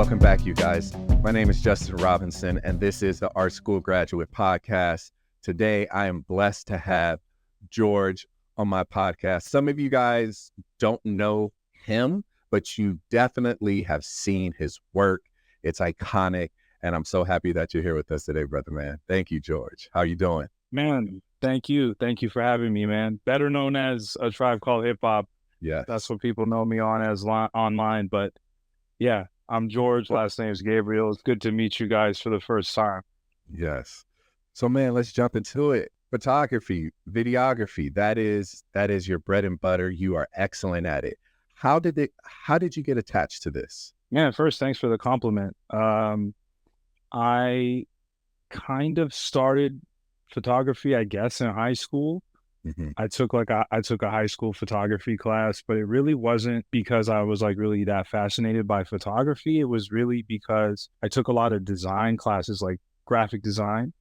welcome back, you guys. My name is Justin Robinson, and this is the Art School Graduate Podcast. Today, I am blessed to have George on my podcast. Some of you guys don't know him, but you definitely have seen his work. It's iconic, and I'm so happy that you're here with us today, brother, man. Thank you, George. How you doing? Man, thank you. Thank you for having me, man. Better known as A Tribe Called Hip Hop. Yes. That's what people know me on as online. But yeah, I'm George. Last name is Gabriel. It's good to meet you guys for the first time. Yes. So, man, let's jump into it. Photography, videography, that is your bread and butter. You are excellent at it. How did you get attached to this? Yeah, first, thanks for the compliment. I kind of started photography, I guess, in high school. Mm-hmm. I took a high school photography class, but it really wasn't because I was like really that fascinated by photography. It was really because I took a lot of design classes, like graphic design,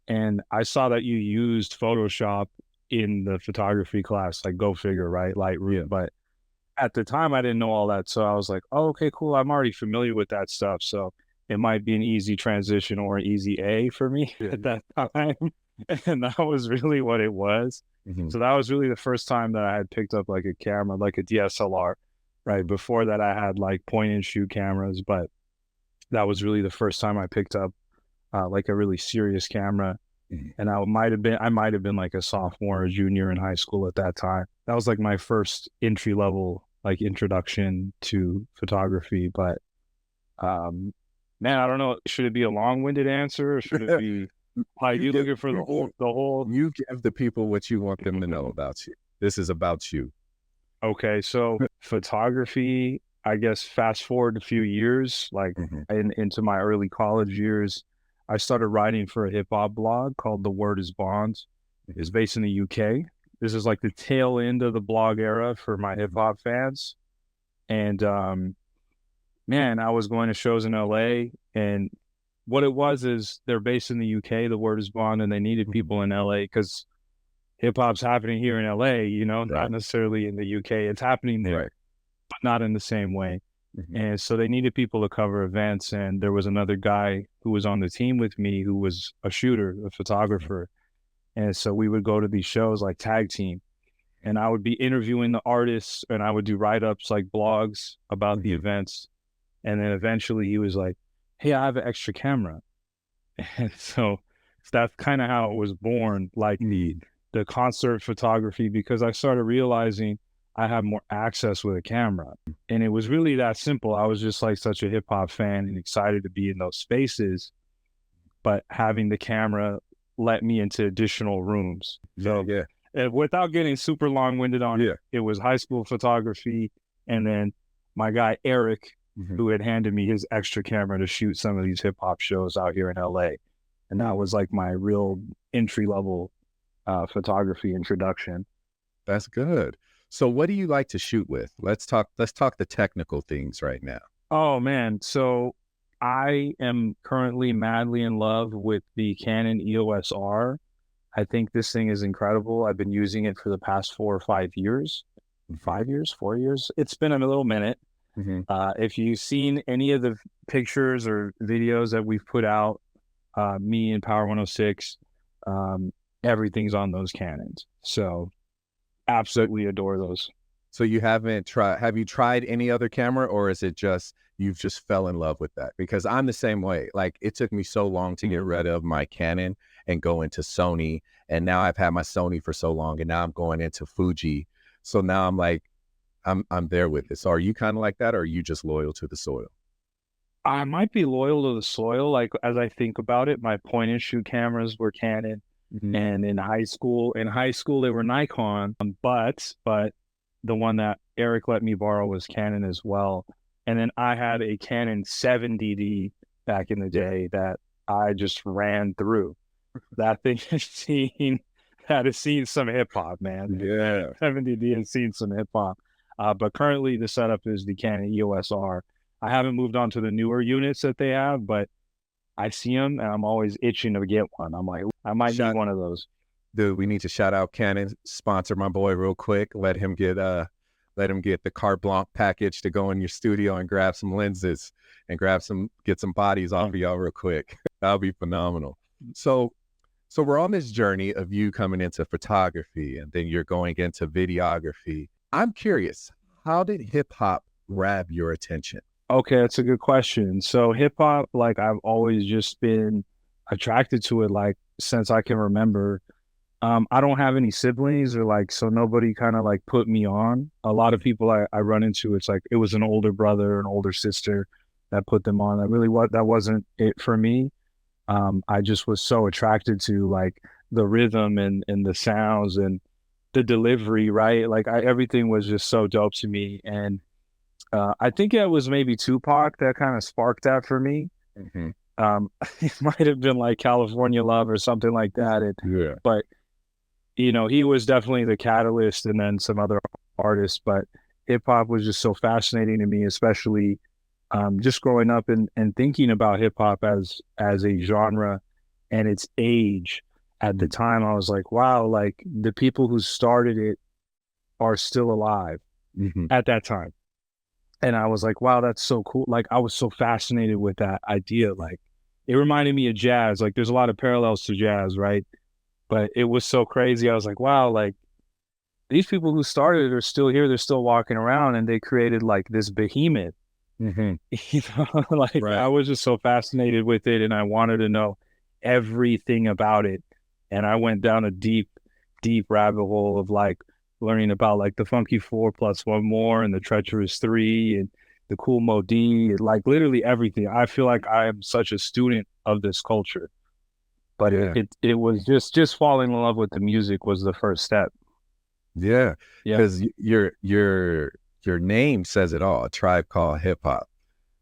and I saw that you used Photoshop in the photography class. Like, go figure, right? Lightroom. Yeah. But at the time, I didn't know all that, so I was like, "Oh, okay, cool. I'm already familiar with that stuff, so it might be an easy transition or an easy A for me at that time." And that was really what it was. Mm-hmm. So that was really the first time that I had picked up like a camera, like a DSLR, right? Before that, I had like point and shoot cameras, but that was really the first time I picked up like a really serious camera. Mm-hmm. And I might have been like a sophomore or junior in high school at that time. That was like my first entry level, like introduction to photography. But man, I don't know. Should it be a long-winded answer or should it be like you looking for the whole? You give the people what you want them to know about you. This is about you. Okay, so photography, I guess fast forward a few years, like into my early college years, I started writing for a hip hop blog called The Word Is Bond. It's based in the UK. This is like the tail end of the blog era for my hip hop fans. And man, I was going to shows in LA, and what it was is they're based in the UK, The Word Is Bond, and they needed people in LA because hip hop's happening here in LA, you know, not necessarily in the UK. It's happening there, but not in the same way. Mm-hmm. And so they needed people to cover events. And there was another guy who was on the team with me who was a shooter, a photographer. And so we would go to these shows like Tag Team, and I would be interviewing the artists, and I would do write-ups like blogs about the events. And then eventually he was like, "Hey, I have an extra camera." And so that's kind of how it was born, like the concert photography, because I started realizing I have more access with a camera. And it was really that simple. I was just like such a hip hop fan and excited to be in those spaces, but having the camera let me into additional rooms. So without getting super long-winded on it, it was high school photography. And then my guy, Eric, who had handed me his extra camera to shoot some of these hip hop shows out here in LA. And that was like my real entry level photography introduction. That's good. So what do you like to shoot with? Let's talk the technical things right now. Oh man. So I am currently madly in love with the Canon EOS R. I think this thing is incredible. I've been using it for the past 4 or 5 years. 4 years. It's been a little minute. If you've seen any of the pictures or videos that we've put out, me and Power 106, everything's on those Canons. So absolutely adore those. So have you tried any other camera, or is it just you've just fell in love with that? Because I'm the same way. Like, it took me so long to get rid of my Canon and go into Sony, and now I've had my Sony for so long, and now I'm going into Fuji. So now I'm like, I'm there with it. So are you kind of like that, or are you just loyal to the soil? I might be loyal to the soil. Like, as I think about it, my point and shoot cameras were Canon. And in high school they were Nikon, but the one that Eric let me borrow was Canon as well. And then I had a Canon 7DD back in the day that I just ran through. That thing has seen some hip hop, man. Yeah, 7DD has seen some hip hop. But currently the setup is the Canon EOS R. I haven't moved on to the newer units that they have, but I see them and I'm always itching to get one. I'm like, I might need one of those. Dude, we need to shout out Canon, sponsor my boy real quick. Let him get let him get the carte blanche package to go in your studio and grab some lenses and get some bodies off of y'all real quick. That'll be phenomenal. So we're on this journey of you coming into photography and then you're going into videography. I'm curious, how did hip hop grab your attention? Okay, that's a good question. So hip hop, like I've always just been attracted to it, like since I can remember. I don't have any siblings or like, so nobody kind of like put me on. A lot of people I run into, it's like it was an older brother, an older sister that put them on. That wasn't it for me. I just was so attracted to like the rhythm and the sounds and the delivery, right? Like everything was just so dope to me. And I think it was maybe Tupac that kind of sparked that for me. Mm-hmm. It might have been like California Love or something like that. But you know, he was definitely the catalyst, and then some other artists. But hip hop was just so fascinating to me, especially just growing up and thinking about hip hop as a genre and its age. At the time, I was like, wow, like the people who started it are still alive at that time. And I was like, wow, that's so cool. Like I was so fascinated with that idea. Like it reminded me of jazz. Like there's a lot of parallels to jazz, right? But it was so crazy. I was like, wow, like these people who started it are still here. They're still walking around, and they created like this behemoth. You know, like Right. I was just so fascinated with it, and I wanted to know everything about it. And I went down a deep, deep rabbit hole of like learning about like the funky 4+1 more and the treacherous 3 and the cool Modi, like literally everything. I feel like I am such a student of this culture. But it was just falling in love with the music was the first step. Yeah, because your name says it all. A Tribe Called Hip Hop.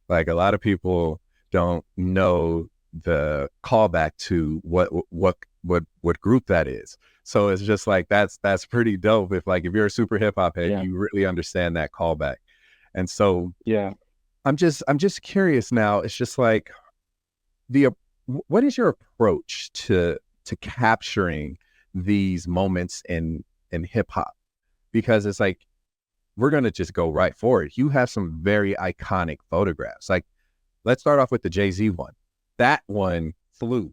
Like a lot of people don't know the callback to what group that is. So it's just like that's pretty dope. If you're a super hip hop head, you really understand that callback. And so I'm just curious now. It's just like what is your approach to capturing these moments in hip hop? Because it's like we're gonna just go right for it. You have some very iconic photographs. Like let's start off with the Jay-Z one. That one flew.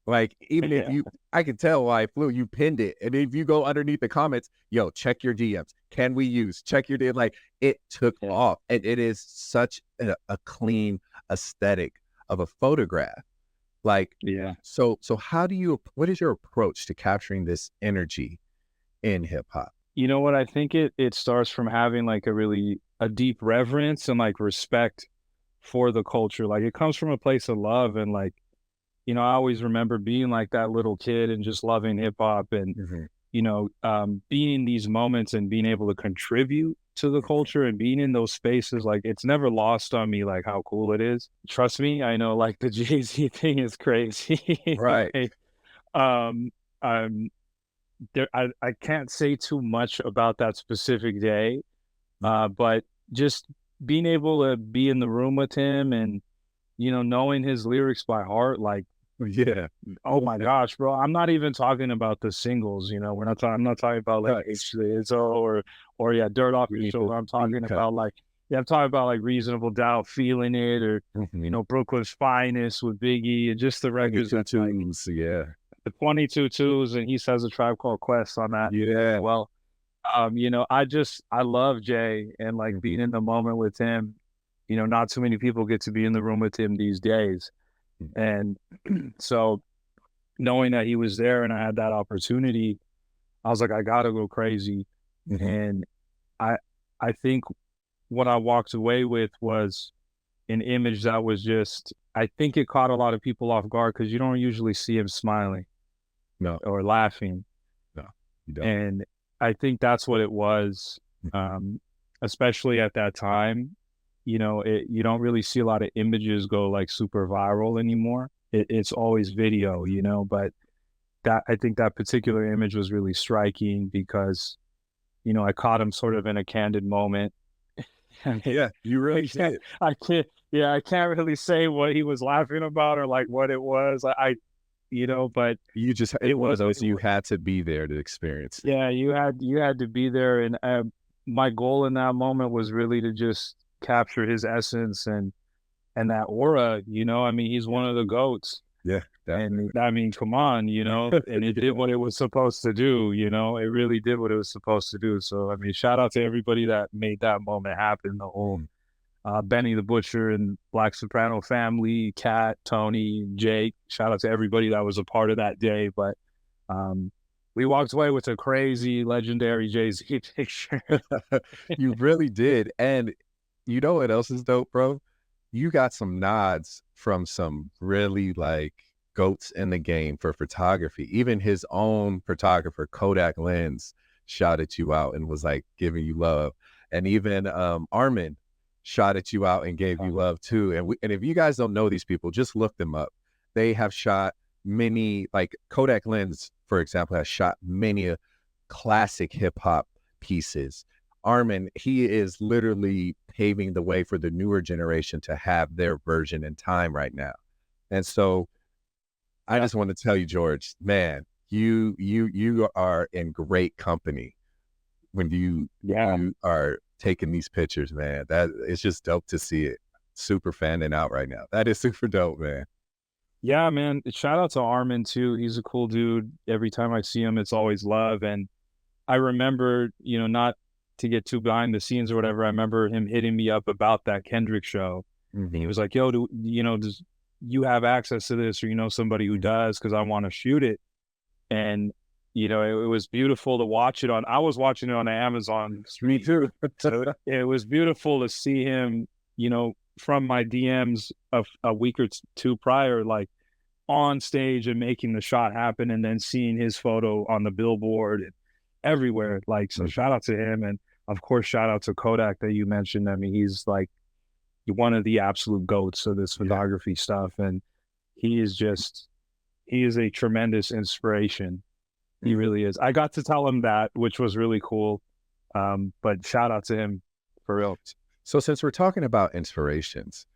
Like even if I can tell why it flew. You pinned it, and if you go underneath the comments, yo, check your DMs. Can we use? Check your DM. Like it took off, and it is such a clean aesthetic of a photograph. Like, so what is your approach to capturing this energy in hip hop? You know what? I think it starts from having like a deep reverence and like respect for the culture. Like it comes from a place of love. And like, you know, I always remember being like that little kid and just loving hip hop and, you know, being in these moments and being able to contribute to the culture and being in those spaces. Like it's never lost on me, like how cool it is. Trust me, I know like the Jay-Z thing is crazy. Right. I can't say too much about that specific day, but just being able to be in the room with him and, you know, knowing his lyrics by heart, like, oh my gosh, bro. I'm not even talking about the singles, you know, I'm not talking about like H2O or Dirt Off Your Shoulder. I'm talking about like, I'm talking about like Reasonable Doubt, Feeling It, or, you know, Brooklyn's Finest with Biggie and just the records. The 22 twos, and he says A Tribe Called Quest on that. Well, you know, I love Jay and like being in the moment with him. You know, not too many people get to be in the room with him these days. And so knowing that he was there and I had that opportunity, I was like, I gotta go crazy. And I think what I walked away with was an image that was just, I think it caught a lot of people off guard because you don't usually see him smiling. Or laughing. No, you don't. And I think that's what it was, especially at that time. You know, you don't really see a lot of images go like super viral anymore. It's always video, you know, but I think that particular image was really striking because, you know, I caught him sort of in a candid moment. You really did. I can't really say what he was laughing about or like what it was. You know, but you just you had to be there to experience it. Yeah, you had to be there. And my goal in that moment was really to just capture his essence and that aura, you know. I mean, he's one of the GOATs. Yeah, definitely. And I mean, come on, you know, and it did what it was supposed to do, you know, it really did what it was supposed to do. So, I mean, shout out to everybody that made that moment happen. The whole Benny the Butcher and Black Soprano family, Kat, Tony, Jake. Shout out to everybody that was a part of that day. But we walked away with a crazy, legendary Jay-Z picture. You really did. And you know what else is dope, bro? You got some nods from some really like goats in the game for photography. Even his own photographer, Kodak Lens, shouted you out and was like giving you love. And even Armin shouted you out and gave you love too. And if you guys don't know these people, just look them up. They have shot many, like Kodak Lens, for example, has shot many classic hip hop pieces. Armin, he is literally paving the way for the newer generation to have their version in time right now. And so I just want to tell you, George, man, you are in great company when you are taking these pictures, man. That it's just dope to see it. Super fanning out right now. That is super dope, man. Yeah, man. Shout out to Armin too. He's a cool dude. Every time I see him, it's always love. And I remember, you know, not to get too behind the scenes or whatever, I remember him hitting me up about that Kendrick show. And he was like, yo, does you have access to this, or you know somebody who does, because I want to shoot it. And you know, it was beautiful to watch it on. I was watching it on Amazon. Me too. So it was beautiful to see him, you know, from my DMs of a week or two prior, like on stage and making the shot happen, and then seeing his photo on the billboard and everywhere. Like, so shout out to him. And of course, shout out to Kodak that you mentioned. I mean, he's like one of the absolute GOATs of this photography stuff. And he is a tremendous inspiration. He really is. I got to tell him that, which was really cool. But shout out to him for real. So since we're talking about inspirations,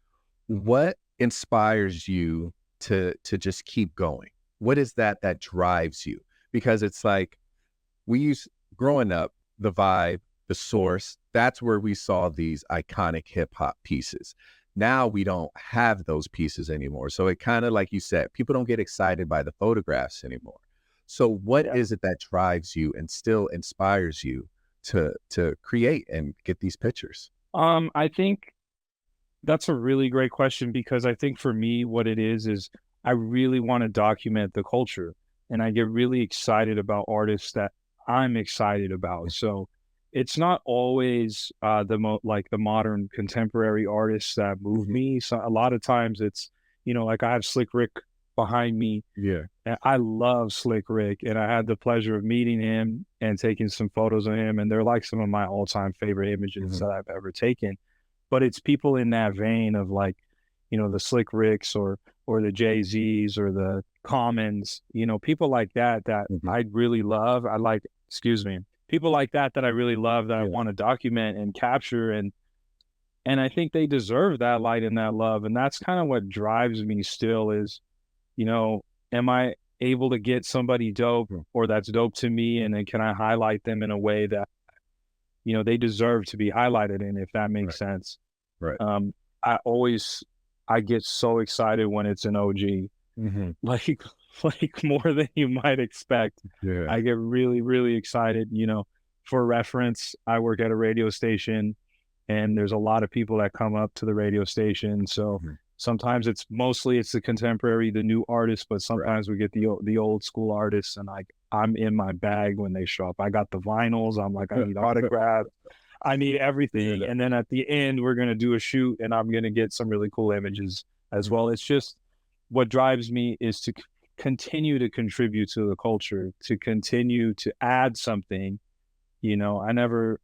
what inspires you to just keep going? What is that drives you? Because it's like growing up, the vibe, the source, that's where we saw these iconic hip hop pieces. Now we don't have those pieces anymore. So it kind of, like you said, people don't get excited by the photographs anymore. So what is it that drives you and still inspires you to create and get these pictures? I think that's a really great question, because I think for me, what it is I really want to document the culture, and I get really excited about artists that I'm excited about. So it's not always the modern contemporary artists that move me. So a lot of times it's, you know, like I have Slick Rick behind me. Yeah. And I love Slick Rick, and I had the pleasure of meeting him and taking some photos of him. And they're like some of my all-time favorite images that I've ever taken. But it's people in that vein of like, you know, the Slick Ricks or the Jay-Z's or the Commons, you know, people like that I really love. People like that I really love, that I want to document and capture. And I think they deserve that light and that love. And that's kind of what drives me still is, you know, am I able to get somebody dope or that's dope to me? And then can I highlight them in a way that, you know, they deserve to be highlighted in, if that makes sense. Right. I get so excited when it's an OG, like more than you might expect. Yeah. I get really, really excited. You know, for reference, I work at a radio station, and there's a lot of people that come up to the radio station. So sometimes it's the contemporary, the new artists, but sometimes we get the old school artists, and like I'm in my bag when they show up. I got the vinyls. I'm like, I need autographs. I need everything. And then at the end, we're going to do a shoot, and I'm going to get some really cool images as well. It's just what drives me is to continue to contribute to the culture, to continue to add something. You know, I never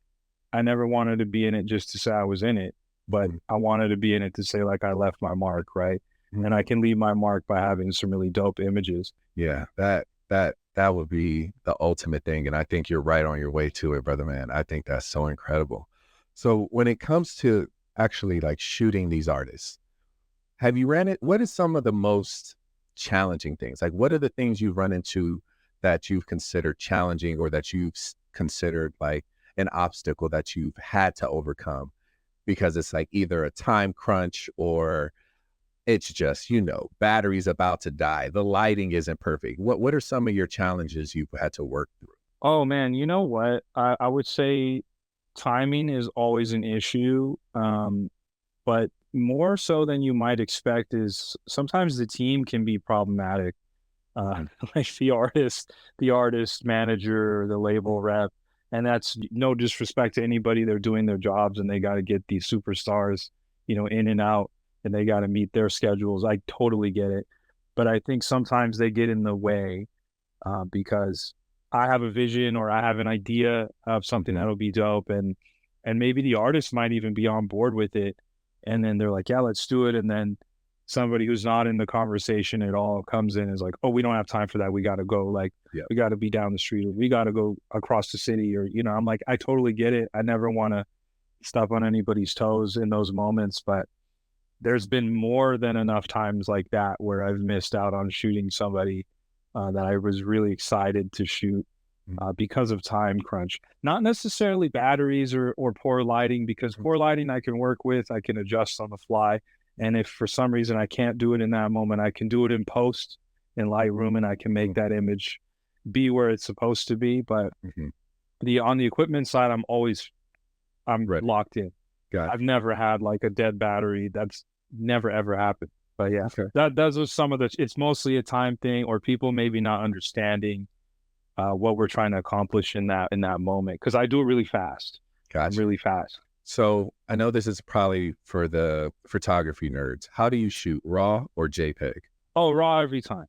wanted to be in it just to say I was in it, but I wanted to be in it to say like I left my mark, right? And I can leave my mark by having some really dope images. Yeah, that would be the ultimate thing. And I think you're right on your way to it, brother, man. I think that's so incredible. So when it comes to actually like shooting these artists, have you what is some of the most challenging things? Like, what are the things you've run into that you've considered challenging, or that you've considered like an obstacle that you've had to overcome because it's like either a time crunch or it's just, battery's about to die. The lighting isn't perfect. What are some of your challenges you've had to work through? Oh man, you know what? I would say timing is always an issue. But more so than you might expect is sometimes the team can be problematic. Mhm. Like the artist manager, the label rep, and that's no disrespect to anybody. They're doing their jobs and they got to get these superstars, in and out, and they got to meet their schedules. I totally get it, but I think sometimes they get in the way because I have a vision or I have an idea of something Mhm. that'll be dope, and maybe the artist might even be on board with it, and then they're like, yeah, let's do it, and then somebody who's not in the conversation at all comes in and is like, oh, we don't have time for that. We got to go. Like, Yeah. we got to be down the street, or we got to go across the city, or I'm like, I totally get it. I never want to step on anybody's toes in those moments, but there's been more than enough times like that where I've missed out on shooting somebody that I was really excited to shoot Mhm. because of time crunch. Not necessarily batteries or poor lighting, because Mhm. poor lighting I can work with, I can adjust on the fly. And if for some reason I can't do it in that moment, I can do it in post in Lightroom and I can make that image be where it's supposed to be. But Mhm. the on the equipment side, I'm Ready. locked in. I've Gotcha. never had like a dead battery. That's never ever happened. But yeah, Okay. those are some of the. It's mostly a time thing, or people maybe not understanding what we're trying to accomplish in that moment. Because I do it really fast. I'm Gotcha. really fast. So I know this is probably for the photography nerds. How do you shoot, RAW or JPEG? Oh, raw every time.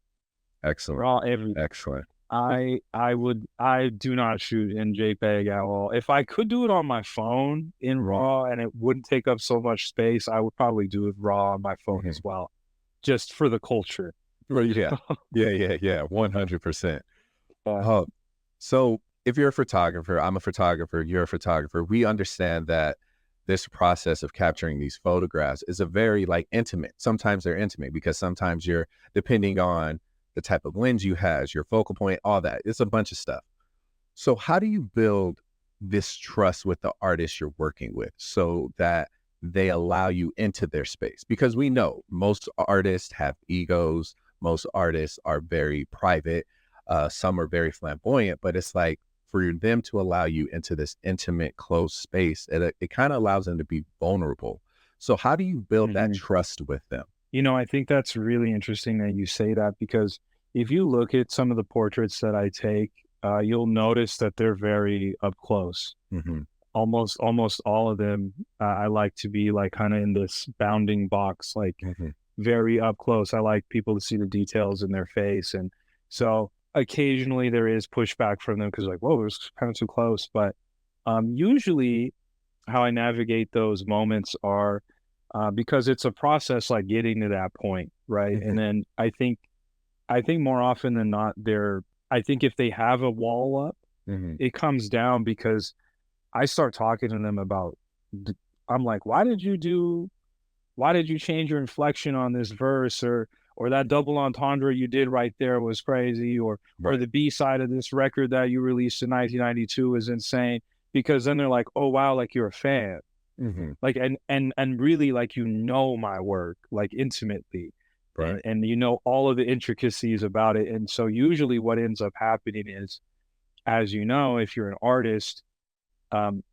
Excellent. Raw every. Excellent. I do not shoot in JPEG at all. If I could do it on my phone in Mhm. RAW and it wouldn't take up so much space, I would probably do it RAW on my phone as Mhm. well, just for the culture. Well, yeah. Yeah, yeah, yeah. 100%. Uh, Oh, so if you're a photographer, I'm a photographer, you're a photographer, we understand that this process of capturing these photographs is a very like intimate. Sometimes they're intimate because sometimes you're depending on the type of lens you has, your focal point, all that. It's a bunch of stuff. So how do you build this trust with the artist you're working with so that they allow you into their space? Because we know most artists have egos, most artists are very private, some are very flamboyant, but it's like for them to allow you into this intimate, close space, it kind of allows them to be vulnerable. So how do you build that mhm. trust with them? I think that's really interesting that you say that, because if you look at some of the portraits that I take, you'll notice that they're very up close. Hmm. Almost all of them, I like to be like kind of in this bounding box, like Hmm. very up close. I like people to see the details in their face. And so occasionally there is pushback from them because like, whoa, it was kind of too close. But usually how I navigate those moments are because it's a process like getting to that point, right? Hmm. And then I think more often than not, I think if they have a wall up, Hmm. it comes down because I start talking to them about d- I'm like, why did you change your inflection on this verse, or that double entendre you did right there was crazy, or Right. the B side of this record that you released in 1992 is insane, because then they're like, oh wow, like you're a fan, Hmm. like, and really like my work like intimately, and Right. all of the intricacies about it. And so usually what ends up happening is, as if you're an artist,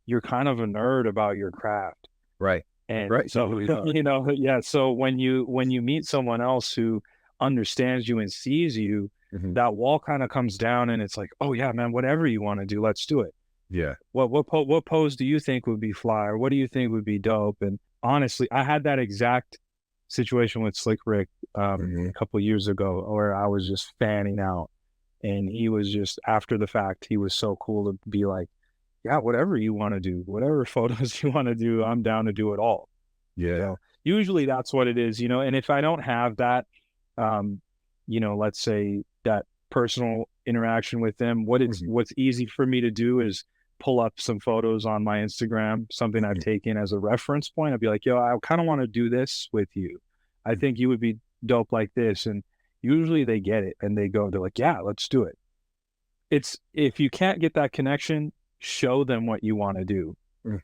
you're kind of a nerd about your craft. Right. And Right. so, We are. yeah. So when you meet someone else who understands you and sees you, Hmm. that wall kind of comes down, and it's like, oh yeah, man, whatever you want to do, let's do it. Yeah. What pose do you think would be fly, or what do you think would be dope? And honestly, I had that exact situation with Slick Rick Hmm. a couple years ago, where I was just fanning out, and he was just, after the fact, he was so cool to be like, yeah, whatever you want to do, whatever photos you want to do, I'm down to do it all. Yeah. So usually that's what it is. And if I don't have that, um, let's say that personal interaction with them, Mhm. what's easy for me to do is pull up some photos on my Instagram, something I've Mhm. taken as a reference point. I'd be like, yo, I kind of want to do this with you. I think you would be dope like this. And usually they get it and they're like, yeah, let's do it. It's, if you can't get that connection, show them what you want to do.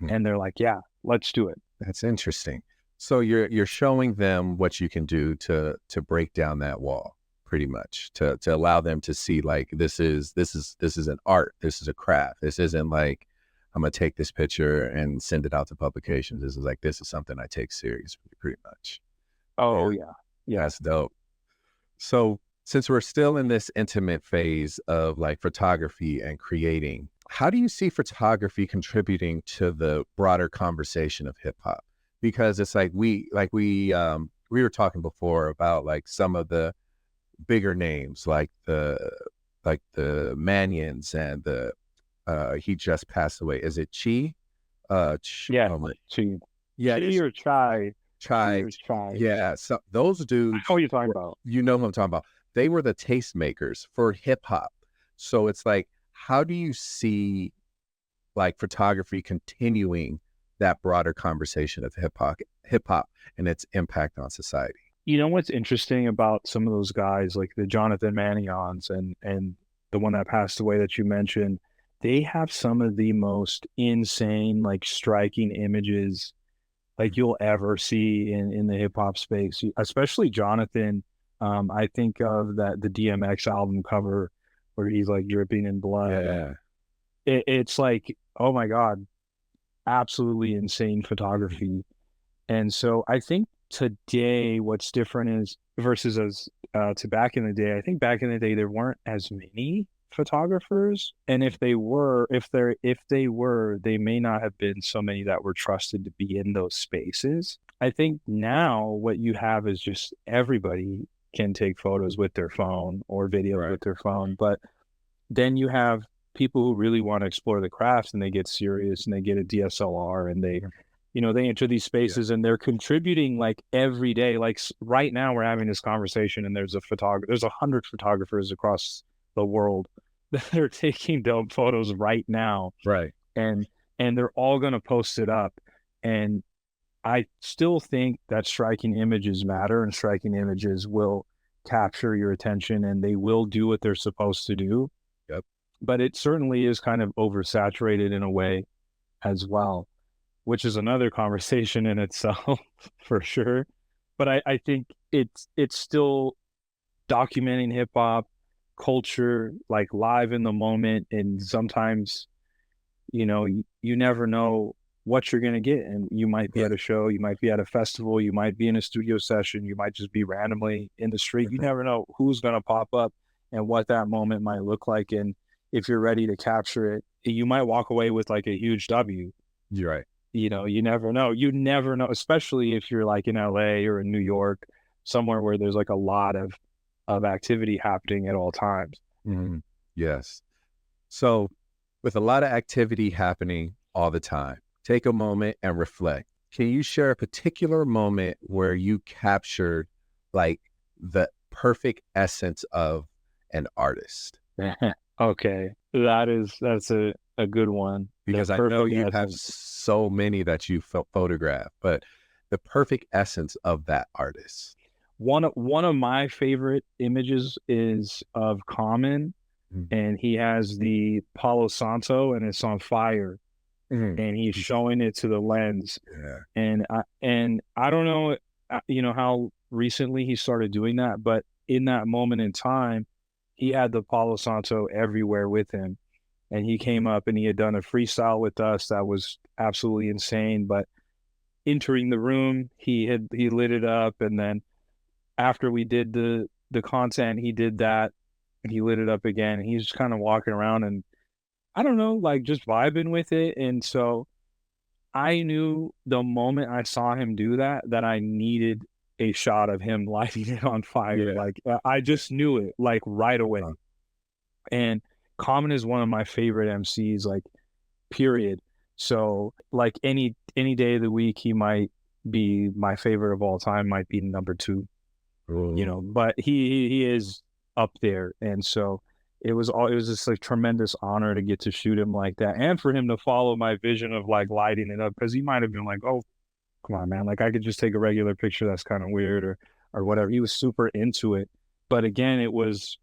And they're like, yeah, let's do it. That's interesting. So you're showing them what you can do to break down that wall, pretty much, to allow them to see, like, this is an art, this is a craft. This isn't like I'm gonna take this picture and send it out to publications. This is something I take seriously, pretty much. Oh yeah. That's dope. So since we're still in this intimate phase of like photography and creating, how do you see photography contributing to the broader conversation of hip hop? Because it's like we were talking before about like some of the bigger names, like the Manions and the he just passed away. Is it Chi? Yeah, Chi. Yeah, Chi or Chai. Chai. Yeah, so those dudes. I know what you're talking about. You know who I'm talking about. They were the tastemakers for hip hop. So it's like, how do you see like photography continuing that broader conversation of hip hop and its impact on society? You know what's interesting about some of those guys, like the Jonathan Mannions and the one that passed away that you mentioned, they have some of the most insane, like striking images like you'll ever see in the hip hop space, especially Jonathan. I think of the DMX album cover where he's like dripping in blood. Yeah. It's like, oh my God, absolutely insane photography. And so I think today what's different is versus to back in the day, I think back in the day there weren't as many photographers. And if they were, they may not have been so many that were trusted to be in those spaces. I think now what you have is just everybody can take photos with their phone or videos with their phone. But then you have people who really want to explore the craft and they get serious and they get a DSLR and they enter these spaces and they're contributing like every day. Like right now we're having this conversation and there's 100 photographers across the world that are taking dope photos right now. Right. And they're all going to post it up. And I still think that striking images matter and striking images will capture your attention and they will do what they're supposed to do. Yep. But it certainly is kind of oversaturated in a way as well, which is another conversation in itself for sure. But I think it's still documenting hip hop culture, like live in the moment. And sometimes, you never know what you're going to get. And you might be at a show, you might be at a festival, you might be in a studio session, you might just be randomly in the street. You never know who's going to pop up and what that moment might look like. And if you're ready to capture it, you might walk away with like a huge W. You're right. You never know. You never know, especially if you're like in LA or in New York, somewhere where there's like a lot of activity happening at all times. Mm-hmm. Yes. So with a lot of activity happening all the time, take a moment and reflect. Can you share a particular moment where you captured like the perfect essence of an artist? Okay. That's a good one. Because I know you have so many that you photographed, but the perfect essence of that artist. One of my favorite images is of Common, and he has the Palo Santo and it's on fire, and he's showing it to the lens. Yeah. And I don't know, how recently he started doing that, but in that moment in time, he had the Palo Santo everywhere with him. And he came up and he had done a freestyle with us that was absolutely insane. But entering the room, he lit it up. And then after we did the content, he did that and he lit it up again. And he's just kind of walking around and I don't know, like just vibing with it. And so I knew the moment I saw him do that I needed a shot of him lighting it on fire. Yeah. Like I just knew it like right away. And Common is one of my favorite MCs, like period. So like any day of the week, he might be my favorite of all time, might be number 2, but he is up there. And so it was just like tremendous honor to get to shoot him like that. And for him to follow my vision of like lighting it up, because he might've been like, oh, come on, man. Like I could just take a regular picture. That's kind of weird or whatever. He was super into it. But again, it was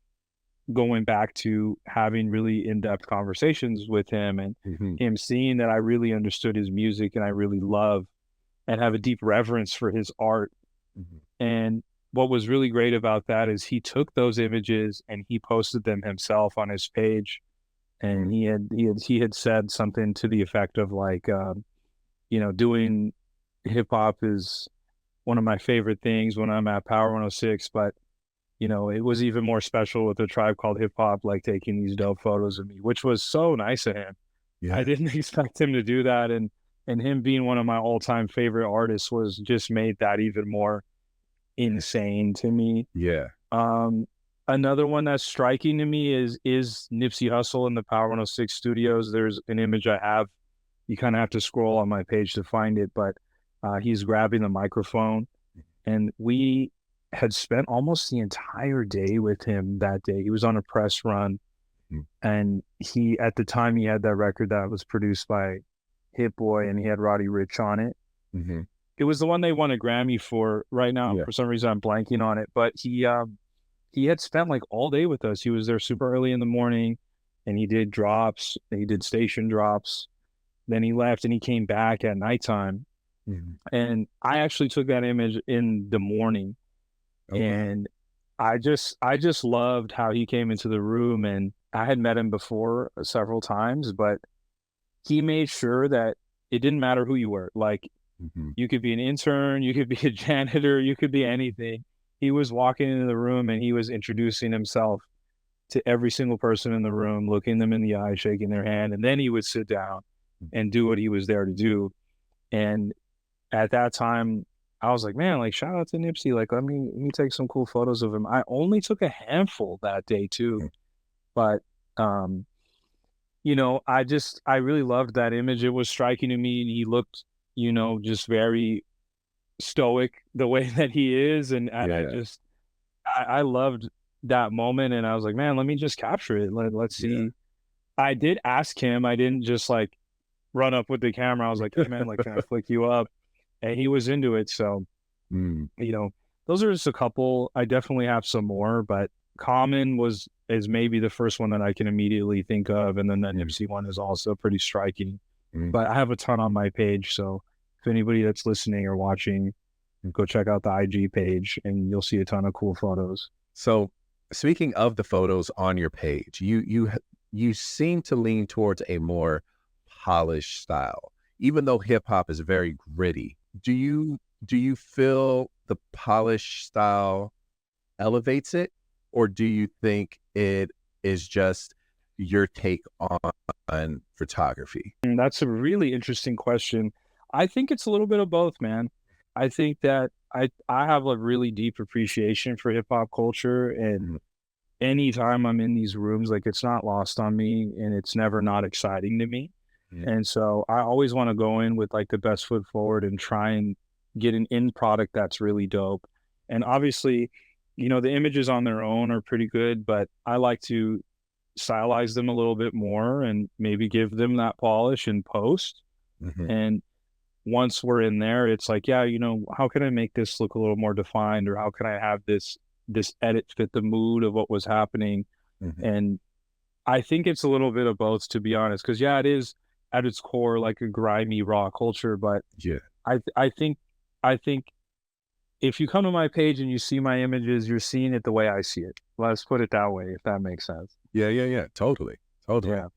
going back to having really in-depth conversations with him, and Mm-hmm. him seeing that I really understood his music and I really love and have a deep reverence for his art. Mm-hmm. And what was really great about that is he took those images and he posted them himself on his page. And he had said something to the effect of like, doing hip hop is one of my favorite things when I'm at Power 106, but it was even more special with the Tribe Called Hip Hop, like taking these dope photos of me, which was so nice of him. I Yeah. didn't expect him to do that, and him being one of my all-time favorite artists was just made that even more insane to me. Yeah. Um, Another one that's striking to me is Nipsey Hussle in the Power 106 studios. There's an image I have. You kind of have to scroll on my page to find it, but he's grabbing the microphone, and we had spent almost the entire day with him that day. He was on a press run, Mm-hmm. and at the time he had that record that was produced by Hit Boy, and he had Roddy Ricch on it. Mm-hmm. It was the one they won a Grammy for. Right now, Yeah. for some reason, I'm blanking on it, but he had spent like all day with us. He was there super early in the morning, and he did drops. He did station drops. Then he left, and he came back at nighttime. Mm-hmm. And I actually took that image in the morning, Oh, wow. and I just loved how he came into the room. And I had met him before several times, but he made sure that it didn't matter who you were. Like, Mm-hmm. you could be an intern, you could be a janitor, you could be anything. He was walking into the room and he was introducing himself to every single person in the room, looking them in the eye, shaking their hand, and then he would sit down and do what he was there to do. And at that time, I was like, man, like, shout out to Nipsey. Like, let me take some cool photos of him. I only took a handful that day too, but um, I really loved that image. It was striking to me. He looked, just very stoic the way that he is, and Yeah. I loved that moment, and I was like, man, let me just capture it. Let's Yeah. see. I did ask him. I didn't just like run up with the camera. I was like, hey man, like, can I flick you up? And he was into it. So, Mm. you know, those are just a couple. I definitely have some more, but Common is maybe the first one that I can immediately think of, and then that Mm. Nipsey one is also pretty striking. Mm. But I have a ton on my page, so if anybody that's listening or watching, go check out the IG page, and you'll see a ton of cool photos. So, speaking of the photos on your page, you seem to lean towards a more polished style, even though hip hop is very gritty. Do you feel the polished style elevates it, or do you think it is just your take on photography? And that's a really interesting question. I think it's a little bit of both, man. I think that I have a really deep appreciation for hip hop culture, and Mhm. anytime I'm in these rooms, like, it's not lost on me, and it's never not exciting to me. Mhm. And so I always want to go in with like the best foot forward and try and get an end product that's really dope. And obviously, the images on their own are pretty good, but I like to stylize them a little bit more and maybe give them that polish in post. Mhm. And once we're in there, it's like, yeah, how can I make this look a little more defined, or how can I have this edit fit the mood of what was happening? Mhm. And I think it's a little bit of both, to be honest, because yeah, it is at its core like a grimy raw culture, but Yeah. I think if you come to my page and you see my images, you're seeing it the way I see it. Let's put it that way, if that makes sense. Yeah. Totally. Totally. Yeah.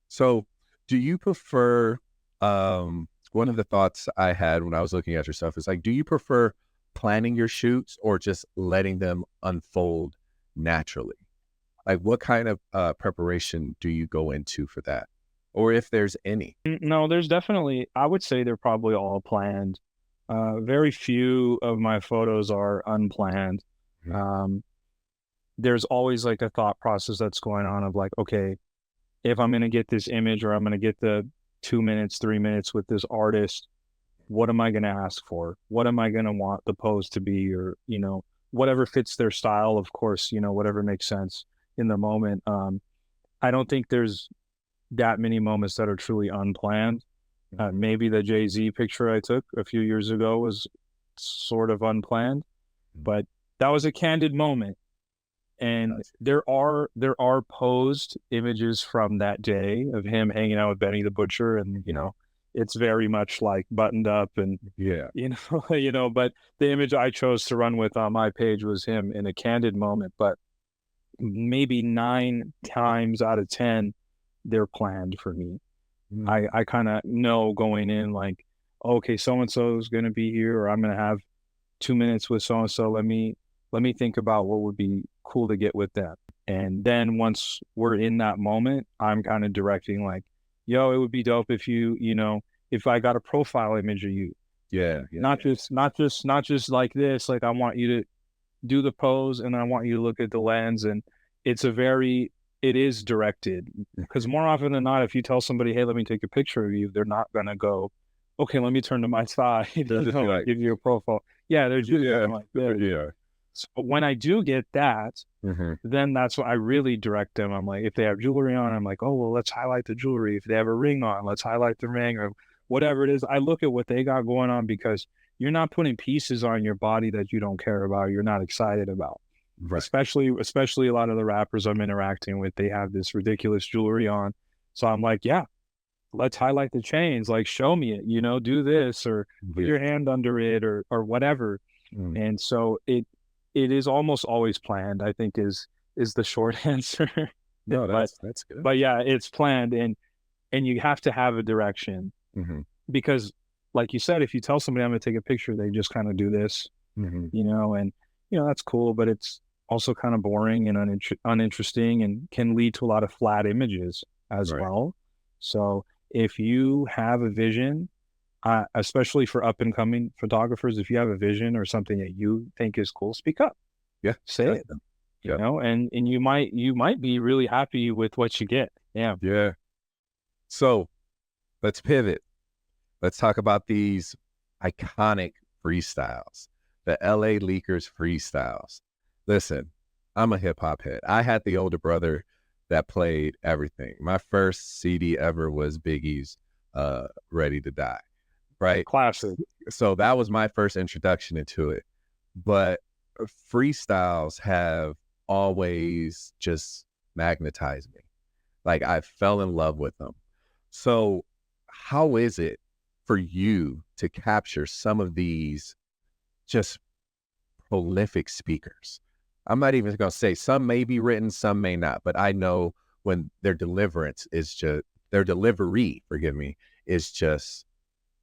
So, do you prefer, one of the thoughts I had when I was looking at your stuff is like, do you prefer planning your shoots or just letting them unfold naturally? Like, what kind of preparation do you go into for that? Or if there's any? No, there's definitely, I would say they're probably all planned. Very few of my photos are unplanned. Mhm. Um, there's always like a thought process that's going on of like, okay, if I'm going to get this image, or I'm going to get the 2 minutes, 3 minutes with this artist, what am I going to ask for? What am I going to want the pose to be? Or, whatever fits their style, of course, whatever makes sense in the moment. I don't think there's that many moments that are truly unplanned. Maybe the Jay-Z picture I took a few years ago was sort of unplanned, but that was a candid moment. And there are posed images from that day of him hanging out with Benny the Butcher, and it's very much like buttoned up and but the image I chose to run with on my page was him in a candid moment. But maybe 9 times out of 10 they're planned for me. I kind of know going in, like, okay, so and so is going to be here, or I'm going to have 2 minutes with so and so. Let me think about what would be cool to get with them. And then once we're in that moment, I'm kind of directing, like, yo, it would be dope if if I got a profile image of you. Not just like this. Like, I want you to do the pose, and I want you to look at the lens. And it is directed, because more often than not, if you tell somebody, hey, let me take a picture of you, they're not going to go, okay, let me turn to my side, like, give you a profile. Yeah, they're just like that. Yeah. So when I do get that, then that's what I really direct them. I'm like, if they have jewelry on, I'm like, oh, well, let's highlight the jewelry. If they have a ring on, let's highlight the ring, or whatever it is. I look at what they got going on, because you're not putting pieces on your body that you don't care about, you're not excited about. Right. Especially a lot of the rappers I'm interacting with, they have this ridiculous jewelry on. So I'm like, yeah, let's highlight the chains, like, show me it, do this, or put your hand under it, or whatever. And so it is almost always planned, I think is the short answer. No, that's good. But yeah, it's planned, and you have to have a direction, because like you said, if you tell somebody I'm going to take a picture, they just kind of do this, and that's cool, but it's also kind of boring and uninteresting, and can lead to a lot of flat images as well. So if you have a vision, especially for up and coming photographers, if you have a vision or something that you think is cool, speak up. Say it. And you might be really happy with what you get. Yeah. So let's pivot. Let's talk about these iconic freestyles, the LA Leakers freestyles. Listen, I'm a hip hop head. I had the older brother that played everything. My first CD ever was Biggie's Ready to Die, right? Classic. So that was my first introduction into it. But freestyles have always just magnetized me. Like, I fell in love with them. So how is it for you to capture some of these just prolific speakers? I'm not even going to say some may be written, some may not, but I know when their delivery, is just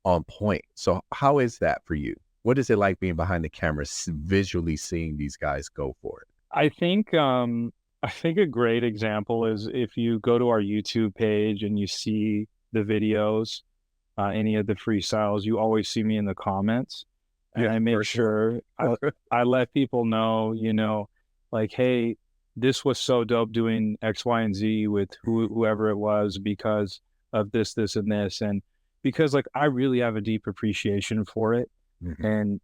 on point. So how is that for you? What is it like being behind the camera, visually seeing these guys go for it? I think a great example is if you go to our YouTube page and you see the videos, any of the freestyles, you always see me in the comments. And I make sure I let people know, like, hey, this was so dope doing X, Y, and Z with whoever it was because of this, and this. And because, like, I really have a deep appreciation for it. And,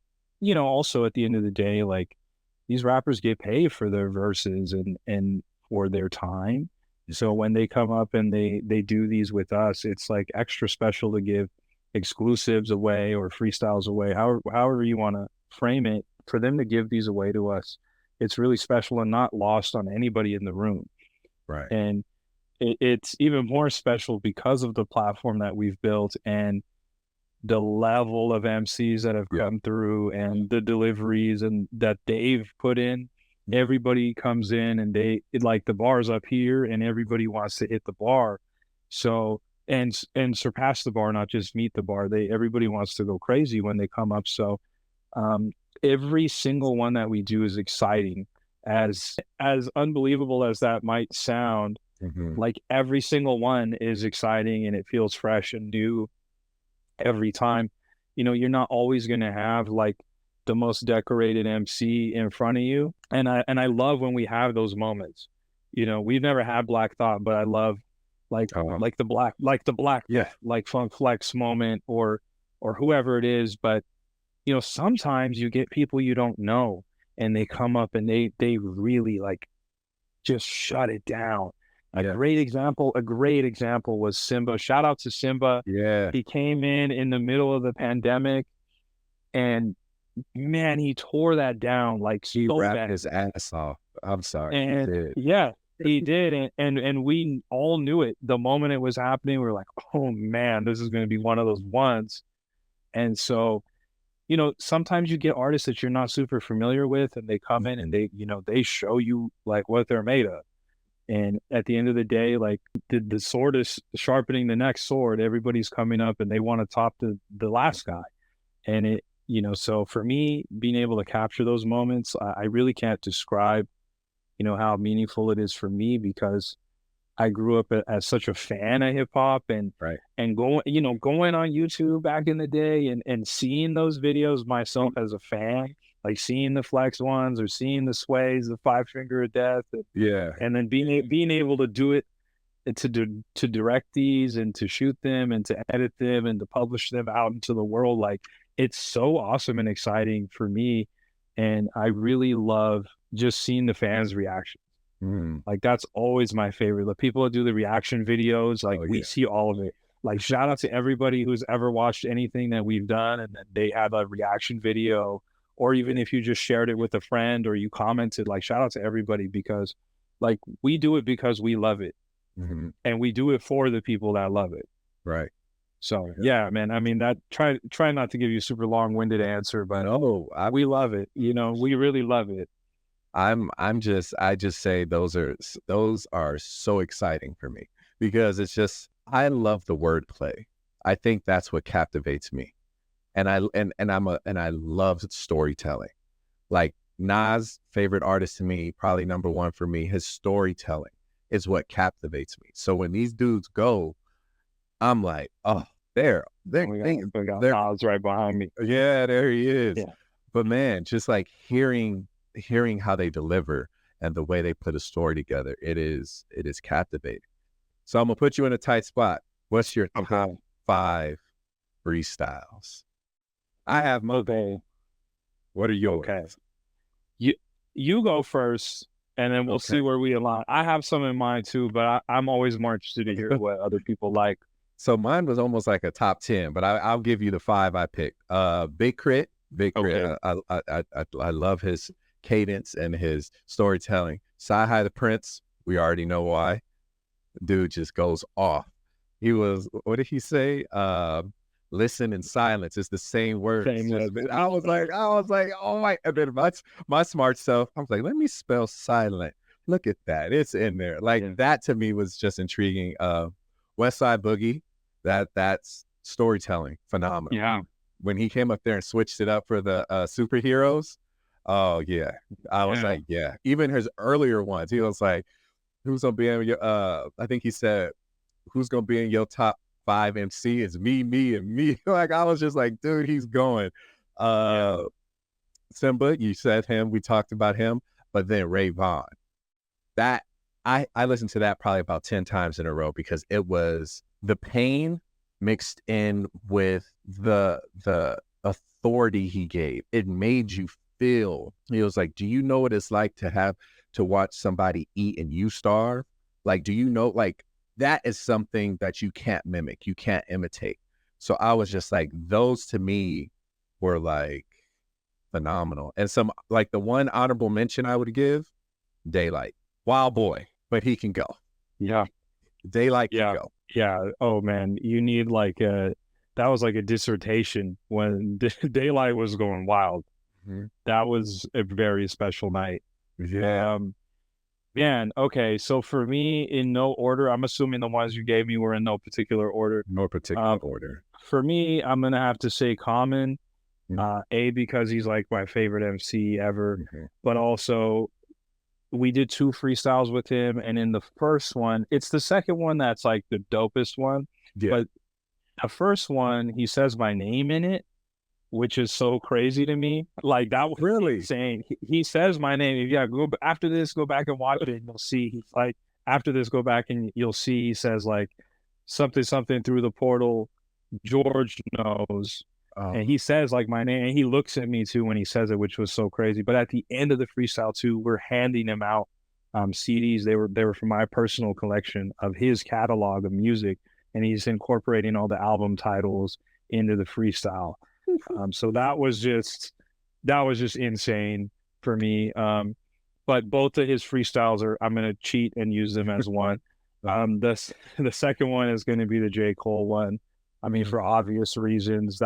also at the end of the day, like, these rappers get paid for their verses and for their time. So when they come up and they do these with us, it's like extra special to give exclusives away or freestyles away, however you want to frame it. For them to give these away to us, it's really special and not lost on anybody in the room. Right. And it's even more special because of the platform that we've built and the level of MCs that have come through and the deliveries and that they've put in. Everybody comes in and like, the bar's up here and everybody wants to hit the bar. So and surpass the bar, not just meet the bar. Everybody wants to go crazy when they come up. So every single one that we do is exciting. As unbelievable as that might sound, like, every single one is exciting and it feels fresh and new every time. You're not always going to have, like, the most decorated MC in front of you. And I love when we have those moments. We've never had Black Thought, but I love like the black, like Funk Flex moment or whoever it is. But, sometimes you get people you don't know and they come up and they really, like, just shut it down. A great example was Simba. Shout out to Simba. Yeah. He came in the middle of the pandemic and man, he tore that down like He so rapped bad. his ass off. I'm sorry, he And did. yeah, he did. And we all knew it. The moment it was happening, we were like, oh man, this is going to be one of those ones. And so, you know, sometimes you get artists that you're not super familiar with and they come in and they, you know, they show you like what they're made of. And at the end of the day, like the sword is sharpening the next sword. Everybody's coming up and they want to top the last guy. And it, you know, so for me, being able to capture those moments, I really can't describe, you know, how meaningful it is for me because I grew up as such a fan of hip hop Right. and going, you know, going on YouTube back in the day and seeing those videos myself as a fan, like seeing the Flex ones or seeing the Sways, the Five Finger of Death, Yeah. and then being able to do it to direct these and to shoot them and to edit them and to publish them out into the world, like it's so awesome and exciting for me. And I really love just seeing the fans' reaction. Mm. Like that's always my favorite. The people that do the reaction videos, like Oh, we yeah. see all of it. Like shout out to everybody who's ever watched anything that we've done and then they have a reaction video, or even if you just shared it with a friend or you commented, like shout out to everybody because like we do it because we love it Mm-hmm. and we do it for the people that love it. Right. So yeah, man. I mean that try not to give you a super long-winded answer, but No, we love it. You know, we really love it. I just say those are so exciting for me because it's just, I love the wordplay. I think that's what captivates me. And I love storytelling. Like Nas, favorite artist to me, probably number one for me, his storytelling is what captivates me. So when these dudes go, I'm like, oh, they're We got Nas right behind me. yeah, there he is. Yeah. But man, just like hearing how they deliver and the way they put a story together, it is captivating. So I'm gonna put you in a tight spot. What's your top 5 freestyles? I have most. Okay. What are yours? Okay. You go first, and then we'll see where we align. I have some in mind too, but I'm always more interested to hear what other people like. So mine was almost like a top 10, but I'll give you the 5 I picked. Big Crit. Okay. I love his cadence and his storytelling. Sci-Hi the Prince, we already know why. Dude just goes off. He was, what did he say? Listen in silence. It's the same word. I was like, oh my, and then my smart self, I was like, let me spell silent. Look at that. It's in there. Like that to me was just intriguing. West Side Boogie, that's storytelling. Phenomenal. Yeah. When he came up there and switched it up for the superheroes, oh yeah. I was like, yeah. Even his earlier ones, he was like, who's gonna be in your I think he said, who's gonna be in your top 5 MC is me, and me. Like I was just like, dude, he's going. Simba, you said him, we talked about him, but then Ray Vaughn. That I listened to that probably about 10 times in a row because it was the pain mixed in with the authority he gave. It made you feel, he was like, do you know what it's like to have to watch somebody eat and you starve? Like, do you know, like that is something that you can't mimic, you can't imitate. So I was just like, those to me were like phenomenal. And some, like the one honorable mention I would give, Daylight. Wild boy, but he can go. Yeah. Daylight can go. Yeah. Oh man, you need like that was like a dissertation when Daylight was going wild. Mm-hmm. That was a very special night. Yeah. Man, okay. So for me, in no order, I'm assuming the ones you gave me were in no particular order. No particular order. For me, I'm gonna have to say Common. A, because he's like my favorite MC ever, but also we did 2 freestyles with him, and in the first one, it's the second one that's like the dopest one. But the first one, he says my name in it, which is so crazy to me. Like that was really insane. He says my name. Yeah, go after this, go back and watch it, and you'll see. He's like, after this, go back and you'll see. He says like something through the portal. George knows. And he says like my name, and he looks at me too when he says it, which was so crazy. But at the end of the freestyle too, we're handing him out CDs. They were from my personal collection of his catalog of music, and he's incorporating all the album titles into the freestyle. So that was just that was just insane for me. But both of his freestyles I'm going to cheat and use them as one. The second one is going to be the J. Cole one. I mean, for obvious reasons,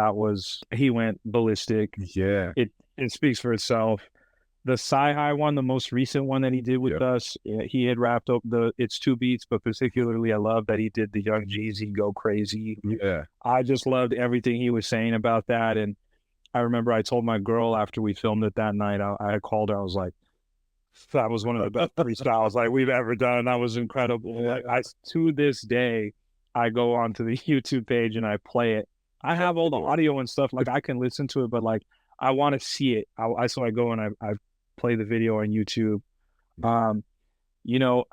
he went ballistic. Yeah. It speaks for itself. The Sci-Hi one, the most recent one that he did with us, he had wrapped up it's 2 beats, but particularly I love that he did the Young Jeezy Go Crazy. Yeah. I just loved everything he was saying about that. And I remember I told my girl after we filmed it that night, I called her, I was like, that was one of the best freestyles like we've ever done. That was incredible. Like, to this day, I go onto the YouTube page and I play it. I have all the audio and stuff, like I can listen to it, but like I want to see it. So I go and I play the video on YouTube. You know,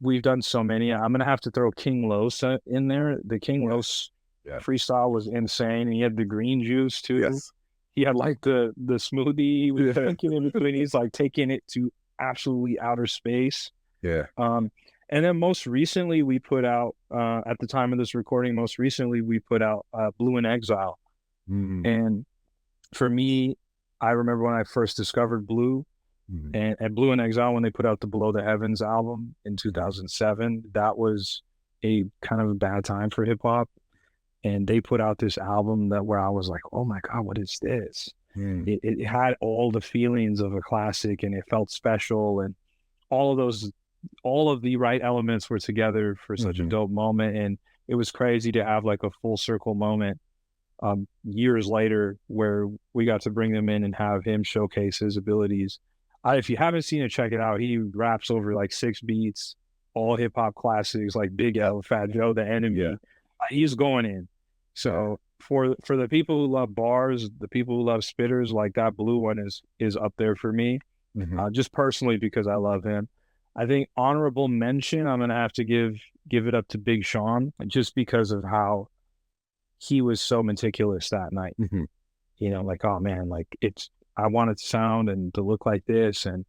we've done so many. I'm gonna have to throw King Los in there. The King Los freestyle was insane, and he had the green juice too. Yes. He had like the smoothie he was drinking in between. He's like taking it to absolutely outer space. Yeah. And then most recently we put out at the time of this recording, we put out Blue in Exile. And for me, I remember when I first discovered Blue, and at Blue in Exile, when they put out the Below the Heavens album in 2007, that was a kind of a bad time for hip hop. And they put out this album where I was like, oh my God, what is this? It had all the feelings of a classic, and it felt special, and all of the right elements were together for such a dope moment. And it was crazy to have like a full circle moment years later where we got to bring them in and have him showcase his abilities. If you haven't seen it, check it out. He raps over like 6 beats, all hip hop classics like Big L, Fat Joe, The Enemy. He's going in. So for the people who love bars, the people who love spitters, like that Blue one is up there for me, just personally because I love him. I think honorable mention, I'm gonna have to give it up to Big Sean, just because of how he was so meticulous that night. You know, like, oh man, like I want it to sound and to look like this, and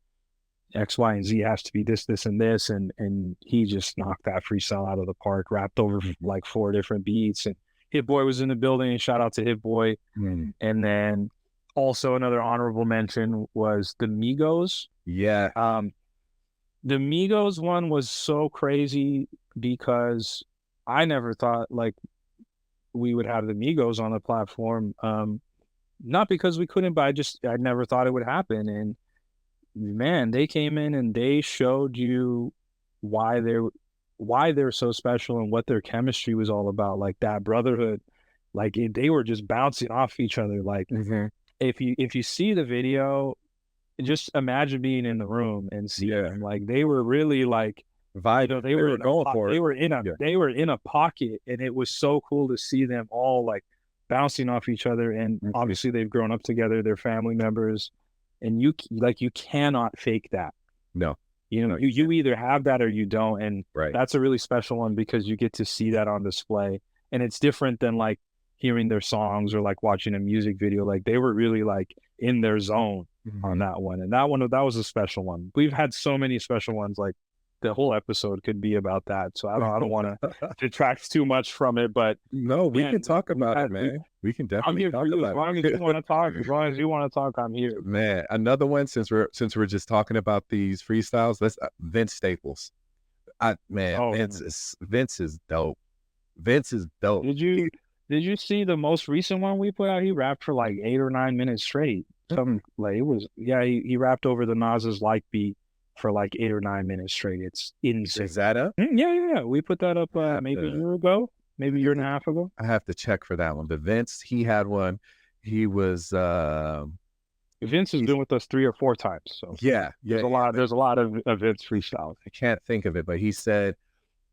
X, Y, and Z has to be this, and this, and he just knocked that freestyle out of the park, rapped over like 4 different beats, and Hit Boy was in the building, and shout out to Hit Boy. And then also another honorable mention was the Migos. Yeah. The Migos one was so crazy because I never thought like we would have the Migos on the platform. Not because we couldn't, but I never thought it would happen. And man, they came in and they showed you why they're so special and what their chemistry was all about. Like that brotherhood, like they were just bouncing off each other. Like if you see the video, just imagine being in the room and seeing them. Like they were really like vibe. You know, they were going for it. They were in a pocket, and it was so cool to see them all like bouncing off each other. And obviously they've grown up together, they're family members, and you cannot fake that. No. You know, you either have that or you don't. And that's a really special one because you get to see that on display. And it's different than like hearing their songs or like watching a music video. Like they were really like in their zone on that one. And that was a special one. We've had so many special ones, like the whole episode could be about that. So I don't want to detract too much from it, but no, we can talk about it, man. We can definitely. I'm here for you. As long as you want to talk, I'm here. Man, another one, since we're just talking about these freestyles, let's Vince Staples. Vince is dope. Vince is dope. Did you see the most recent one we put out? He rapped for like 8 or 9 minutes straight. Something like it was. Yeah, he rapped over the Nas's Like beat for like 8 or 9 minutes straight. It's insane. Is that up? Yeah. We put that up maybe a year ago, maybe a year and a half ago. I have to check for that one. But Vince, he had one. He was Vince has been with us 3 or 4 times. So there's a lot of Vince freestyles. I can't think of it, but he said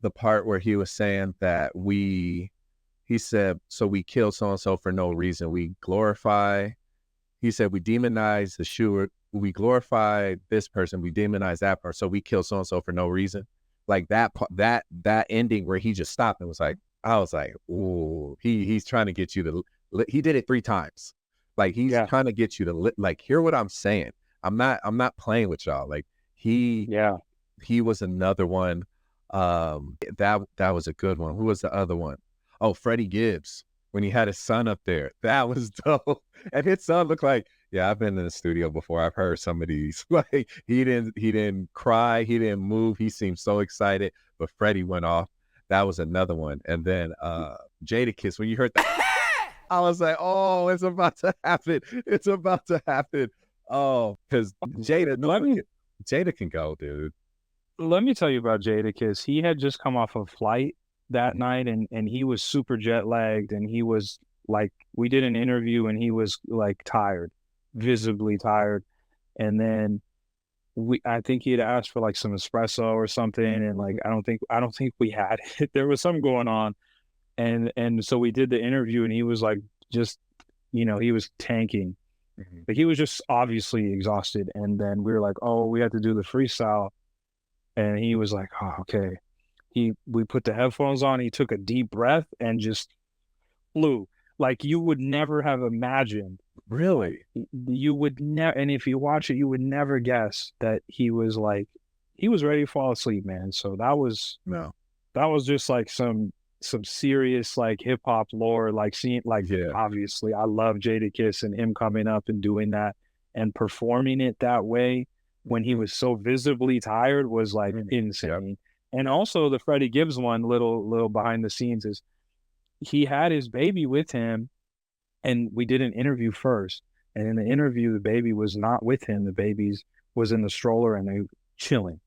the part where he was saying that he said, so we kill so and so for no reason. We glorify. He said we demonize the shooter. We glorify this person, we demonize that person, so we kill so and so for no reason. Like that ending where he just stopped and was like, I was like, ooh, he's trying to get you to. He did it 3 times. Like he's trying to get you to like hear what I'm saying. I'm not playing with y'all. Like he was another one. That was a good one. Who was the other one? Oh, Freddie Gibbs, when he had his son up there. That was dope. And his son looked like Yeah, I've been in the studio before. I've heard some of these. Like he didn't cry, he didn't move. He seemed so excited, but Freddie went off. That was another one. And then Jadakiss, when you heard that, I was like, oh, it's about to happen. It's about to happen. Oh, because Jada can go, dude. Let me tell you about Jadakiss. He had just come off a flight that night, and he was super jet lagged, and he was like, we did an interview, and he was like tired, visibly tired. And then I think he had asked for like some espresso or something, and like I don't think we had it. There was something going on, and so we did the interview, and he was like, just, he was tanking. Like he was just obviously exhausted. And then we were like, oh, we had to do the freestyle. And he was like, oh, okay. We put the headphones on, he took a deep breath and just flew. Like you would never have imagined. Really? You would never, and if you watch it, you would never guess that he was ready to fall asleep, man. So that was just like some serious like hip hop lore, like seeing, like, obviously I love Jadakiss, and him coming up and doing that and performing it that way when he was so visibly tired was like insane. Yep. And also the Freddie Gibbs one, little behind the scenes, is he had his baby with him, and we did an interview first. And in the interview, the baby was not with him. The baby's was in the stroller, and they chilling,